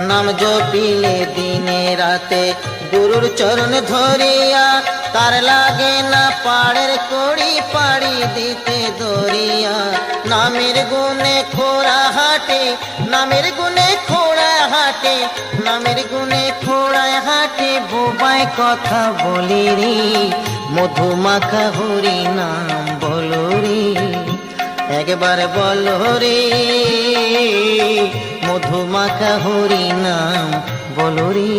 নাম জপিলে দিনে রাতে গুরুর চরণ ধরিয়া, তার লাগে না পাড়ের কড়ি পাড়ি দিতে দরিয়া। নামের গুণে খোড়া হাটে, নামের গুণে খোড়া হাটে, নামের গুণে খোড়ায় হাটে, বোবায় কথা বলি রে, মধুমাখা হরি নাম বলো রে, একবার বলো রে, মধুমাখা হরি নাম বলো রে।